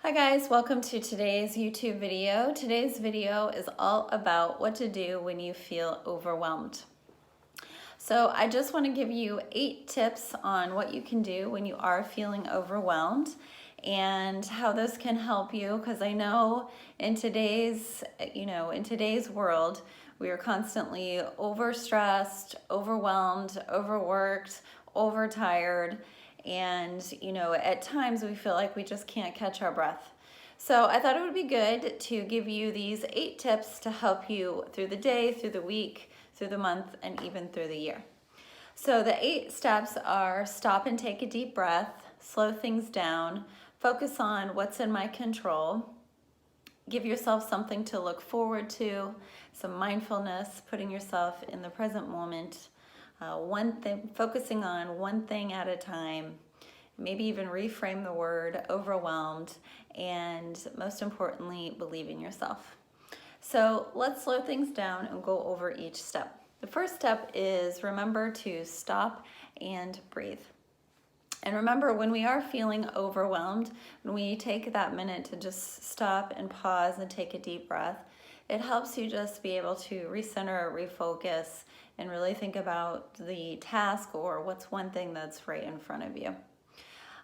Hi guys, welcome to today's YouTube video. Today's video is all about what to do when you feel overwhelmed. So I just want to give you 8 tips on what you can do when you are feeling overwhelmed and how this can help you, because I know in today's world, we are constantly overstressed, overwhelmed, overworked, overtired, and at times we feel like we just can't catch our breath. So I thought it would be good to give you these 8 tips to help you through the day, through the week, through the month, and even through the year. So the 8 steps are: stop and take a deep breath, slow things down, focus on what's in my control, give yourself something to look forward to, some mindfulness, putting yourself in the present moment, focusing on one thing at a time, maybe even reframe the word overwhelmed, and most importantly, believe in yourself. So let's slow things down and go over each step. The first step is remember to stop and breathe. And remember, when we are feeling overwhelmed, when we take that minute to just stop and pause and take a deep breath, it helps you just be able to recenter, refocus, and really think about the task or what's one thing that's right in front of you.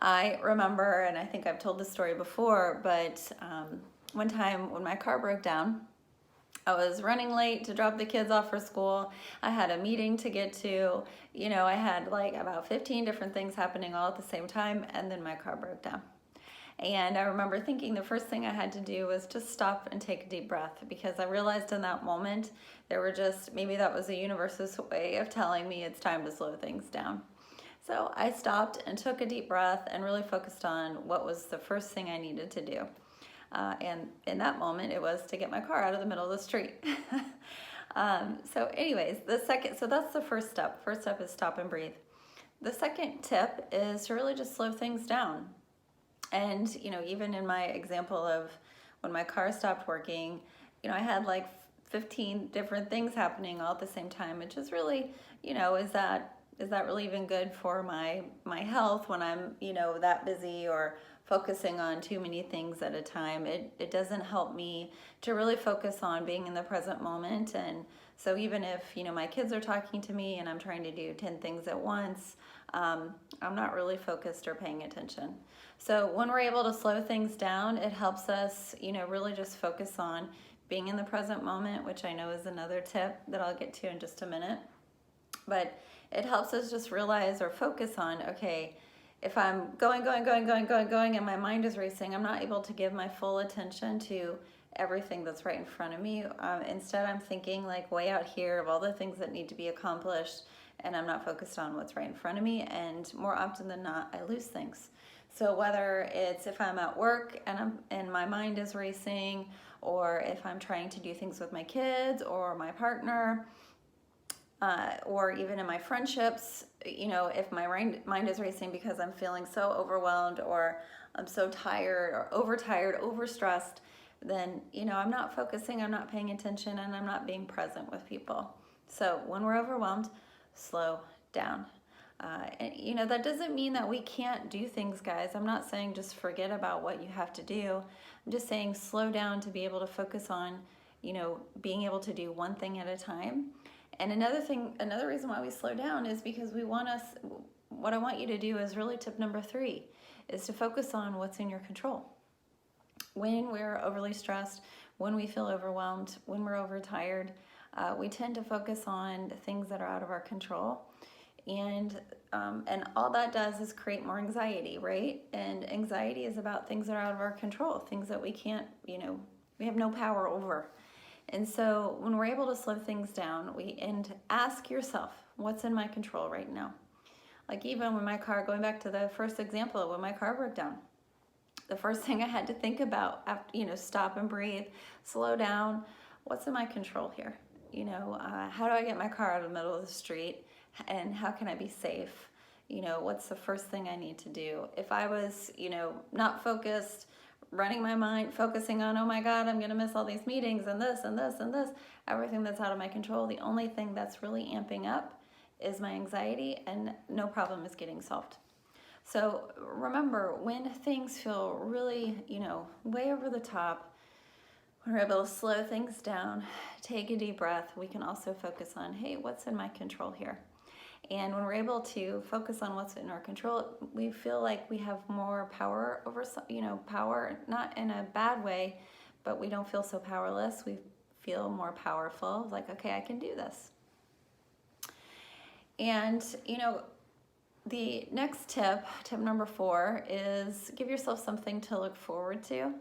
I remember, and I think I've told this story before, but one time when my car broke down, I was running late to drop the kids off for school. I had a meeting to get to. I had like about 15 different things happening all at the same time, and then my car broke down. And I remember thinking the first thing I had to do was just stop and take a deep breath, because I realized in that moment maybe that was the universe's way of telling me it's time to slow things down. So I stopped and took a deep breath and really focused on what was the first thing I needed to do. And in that moment, it was to get my car out of the middle of the street. So anyways, so that's the first step. First step is stop and breathe. The second tip is to really just slow things down. And, even in my example of when my car stopped working, I had like 15 different things happening all at the same time, which is really, is that really even good for my health when I'm, that busy or focusing on too many things at a time? It doesn't help me to really focus on being in the present moment. And so even if, my kids are talking to me and I'm trying to do 10 things at once, I'm not really focused or paying attention. So when we're able to slow things down, it helps us, really just focus on being in the present moment, which I know is another tip that I'll get to in just a minute. But it helps us just realize or focus on, okay, if I'm going, and my mind is racing, I'm not able to give my full attention to everything that's right in front of me. Instead, I'm thinking like way out here of all the things that need to be accomplished, and I'm not focused on what's right in front of me. And more often than not, I lose things. So whether it's if I'm at work and my mind is racing, or if I'm trying to do things with my kids or my partner, or even in my friendships, if my mind is racing because I'm feeling so overwhelmed, or I'm so tired or overtired, overstressed, then, I'm not focusing, I'm not paying attention, and I'm not being present with people. So when we're overwhelmed, slow down. And, that doesn't mean that we can't do things, guys. I'm not saying just forget about what you have to do. I'm just saying slow down to be able to focus on, being able to do one thing at a time. And another reason why we slow down is because what I want you to do is really tip number 3, is to focus on what's in your control. When we're overly stressed, when we feel overwhelmed, when we're overtired, we tend to focus on things that are out of our control. And all that does is create more anxiety, right? And anxiety is about things that are out of our control, things that we can't, we have no power over. And so when we're able to slow things down, and ask yourself, what's in my control right now? Like even when going back to the first example, when my car broke down, the first thing I had to think about, after, stop and breathe, slow down, what's in my control here? How do I get my car out of the middle of the street, and how can I be safe? What's the first thing I need to do? If I was, not focused, running my mind, focusing on, oh my God, I'm gonna miss all these meetings and this and this and this, everything that's out of my control, the only thing that's really amping up is my anxiety, and no problem is getting solved. So remember, when things feel really, way over the top, when we're able to slow things down, take a deep breath, we can also focus on, hey, what's in my control here? And when we're able to focus on what's in our control, we feel like we have more power over, power, not in a bad way, but we don't feel so powerless. We feel more powerful, like, okay, I can do this. And, the next tip number 4, is give yourself something to look forward to.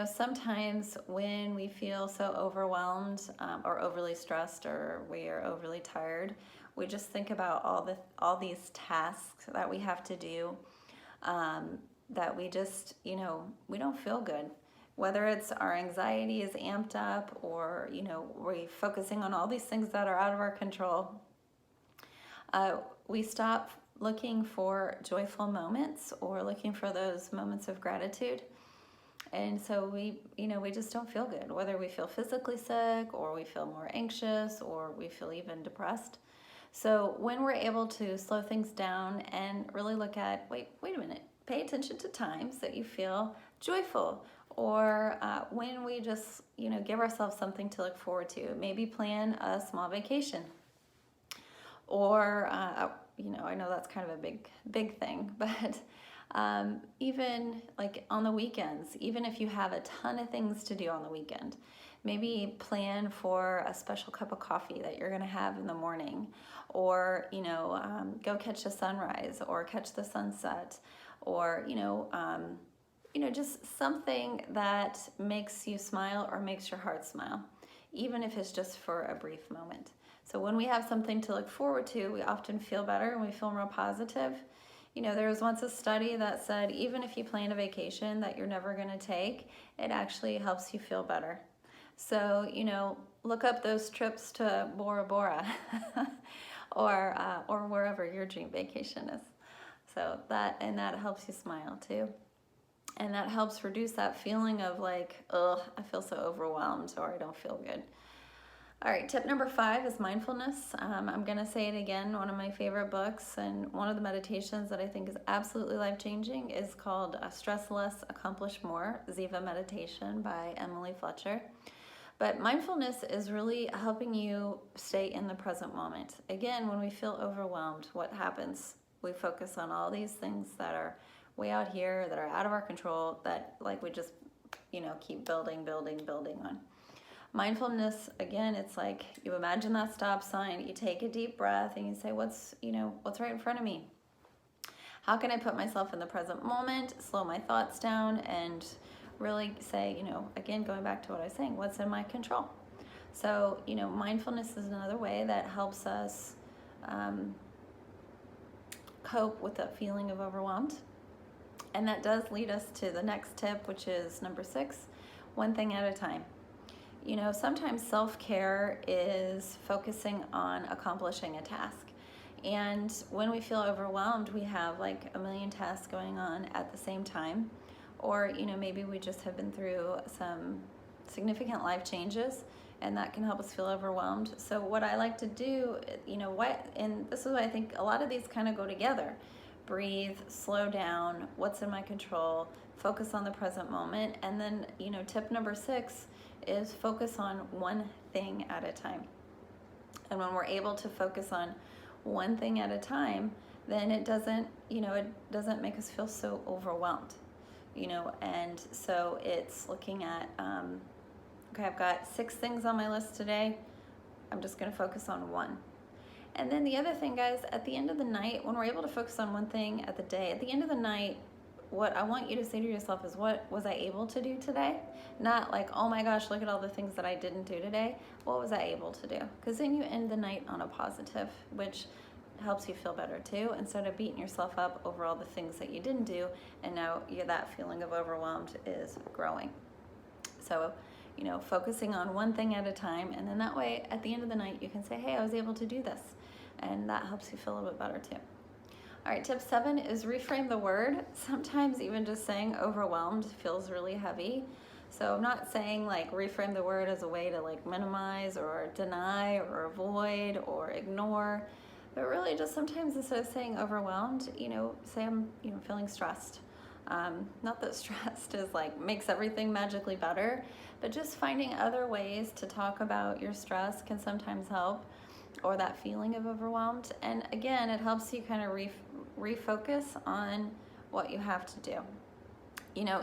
Sometimes when we feel so overwhelmed or overly stressed, or we are overly tired, we just think about all these tasks that we have to do, that we just, we don't feel good. Whether it's our anxiety is amped up, or, we're focusing on all these things that are out of our control, we stop looking for joyful moments or looking for those moments of gratitude. And so we just don't feel good, whether we feel physically sick, or we feel more anxious, or we feel even depressed. So when we're able to slow things down and really look at, wait a minute, pay attention to times that you feel joyful, or when we just, give ourselves something to look forward to. Maybe plan a small vacation, or, I know that's kind of a big thing, but even like on the weekends, even if you have a ton of things to do on the weekend, maybe plan for a special cup of coffee that you're going to have in the morning, or, go catch the sunrise or catch the sunset, or, just something that makes you smile or makes your heart smile, even if it's just for a brief moment. So when we have something to look forward to, we often feel better and we feel more positive. There was once a study that said even if you plan a vacation that you're never going to take, it actually helps you feel better. So, look up those trips to Bora Bora or wherever your dream vacation is. So that helps you smile too. And that helps reduce that feeling of like, ugh, I feel so overwhelmed, or I don't feel good. All right, tip number 5 is mindfulness. I'm going to say it again, one of my favorite books, and one of the meditations that I think is absolutely life-changing is called Stress Less, Accomplish More, Ziva Meditation by Emily Fletcher. But mindfulness is really helping you stay in the present moment. Again, when we feel overwhelmed, what happens? We focus on all these things that are way out here, that are out of our control, that like we just, keep building on. Mindfulness, again, it's like you imagine that stop sign, you take a deep breath, and you say, what's right in front of me? How can I put myself in the present moment, slow my thoughts down, and really say, again, going back to what I was saying, what's in my control? So, mindfulness is another way that helps us cope with that feeling of overwhelmed. And that does lead us to the next tip, which is number 6, one thing at a time. Sometimes self-care is focusing on accomplishing a task. And when we feel overwhelmed, we have like a million tasks going on at the same time. Or, maybe we just have been through some significant life changes, and that can help us feel overwhelmed. So what I like to do, and this is what I think a lot of these kind of go together. Breathe, slow down, what's in my control, focus on the present moment. And then, tip number 6 is focus on one thing at a time. And when we're able to focus on one thing at a time, then it doesn't make us feel so overwhelmed, and so it's looking at, okay, I've got 6 things on my list today. I'm just going to focus on one. And then the other thing, guys, at the end of the night, when we're able to focus on one thing at the day, at the end of the night, what I want you to say to yourself is, what was I able to do today? Not like, oh my gosh, look at all the things that I didn't do today. What was I able to do? Because then you end the night on a positive, which helps you feel better too, instead of beating yourself up over all the things that you didn't do, and now that feeling of overwhelmed is growing. So, focusing on one thing at a time, and then that way, at the end of the night, you can say, hey, I was able to do this, and that helps you feel a little bit better too. All right, tip 7 is reframe the word. Sometimes even just saying overwhelmed feels really heavy. So I'm not saying like reframe the word as a way to like minimize or deny or avoid or ignore, But really just sometimes instead of saying overwhelmed, say I'm feeling stressed. Not that stressed is like makes everything magically better, but just finding other ways to talk about your stress can sometimes help, or that feeling of overwhelmed. And again, it helps you kind of refocus on what you have to do.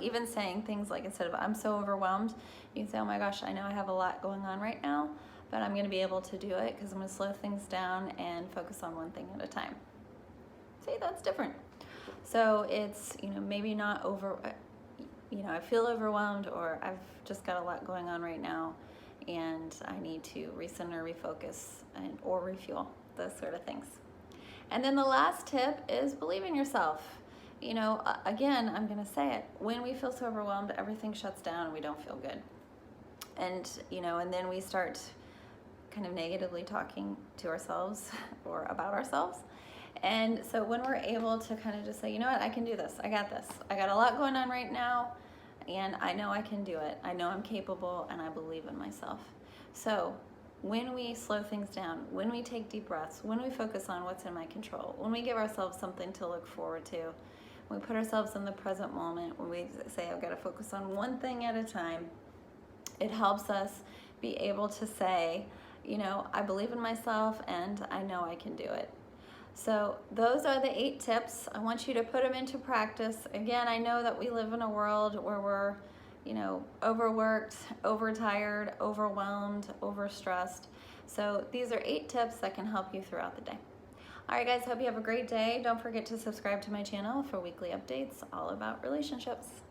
Even saying things like, instead of I'm so overwhelmed, you can say, oh my gosh, I know I have a lot going on right now, but I'm going to be able to do it because I'm going to slow things down and focus on one thing at a time. See, that's different. So it's, maybe not I feel overwhelmed, or I've just got a lot going on right now and I need to recenter, refocus, or refuel, those sort of things. And then the last tip is believe in yourself. Again, I'm going to say it. When we feel so overwhelmed, everything shuts down and we don't feel good. And, and then we start kind of negatively talking to ourselves or about ourselves. And so when we're able to kind of just say, you know what, I can do this. I got this. I got a lot going on right now, and I know I can do it. I know I'm capable, and I believe in myself. So when we slow things down, when we take deep breaths, when we focus on what's in my control, when we give ourselves something to look forward to, when we put ourselves in the present moment, when we say, I've got to focus on one thing at a time, it helps us be able to say, I believe in myself and I know I can do it. So those are the 8 tips. I want you to put them into practice. Again, I know that we live in a world where we're, overworked, overtired, overwhelmed, overstressed. So these are 8 tips that can help you throughout the day. All right, guys, hope you have a great day. Don't forget to subscribe to my channel for weekly updates all about relationships.